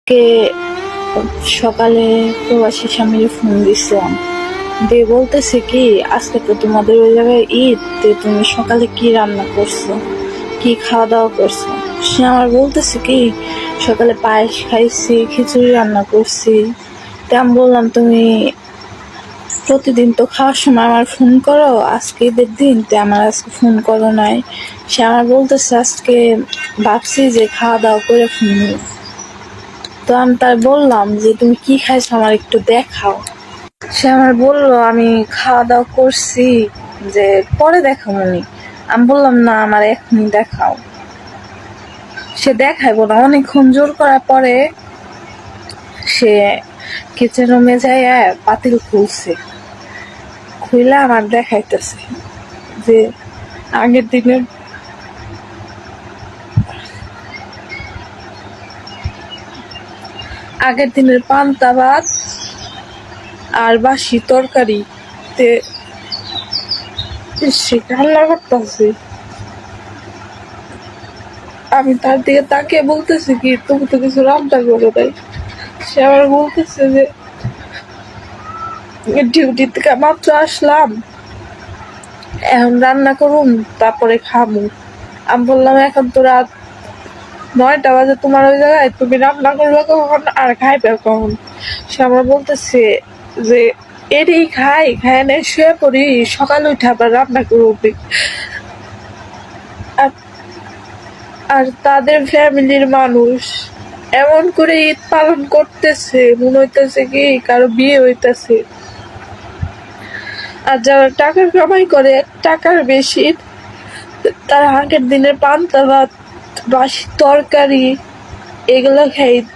কে সকালে প্রবাসী স্বামীর ফোন দিছিলাম, দিয়ে বলতেছে কি আজকে তো তোমাদের ওই জায়গায় ঈদ, তুমি সকালে কি রান্না করছো, কি খাওয়া দাওয়া করছো। সে আমার বলতেছে কি সকালে পায়েস খাইছি, খিচুড়ি রান্না করছি। তা আমি বললাম তুমি প্রতিদিন তো খাওয়ার সময় আমার ফোন করো, আজকে ঈদের দিন তো আমার আজকে ফোন করো নাই। সে আমার বলতেছে আজকে ভাবছি যে খাওয়া দাওয়া করে ফোন দিই। তো আমি তার বললাম যে তুমি কি খাইছো আমার একটু দেখাও। সে আমার বললো আমি খাওয়া দাওয়া করছি, যে পরে দেখাবো নি। আমি বললাম না আমার এখনই দেখাও। সে দেখাইবো না, অনেকক্ষণ জোর করার পরে সে কিচেন রুমে যাই পাতিল খুলছে, খুলে আমার দেখাইতেছে যে আগের দিনের পান্তা ভাত আর বাসি তরকারি তে সে রান্না করতেছে। আমি তার দিকে তাকিয়ে বলতেছি কি তুমি তো কিছু রান্না করো নাই। সে আবার বলতেছে যে ডিউটি থেকে মাত্র আসলাম, এখন রান্না করুন তারপরে খাবো। আমি বললাম এখন তো রাত 9টা বাজে, তোমার ওই জায়গায় তুমি রান্না করবে কখন আর খাইবে কখন। সে আমার বলতেছে যে এরই খাই না শুয়ে পড়ি, সকালে উঠে আবার রান্না করবি। আর তাদের ফ্যামিলির মানুষ এমন করে ঈদ পালন করতেছে মনে হইতেছে কি কারো বিয়ে হইতেছে। আর যারা টাকা কামাই করে টাকার বেশি, তারা আগের দিনের পান্তা ভাত বাসি তরকারি এগুলো খেয়ে ঈদ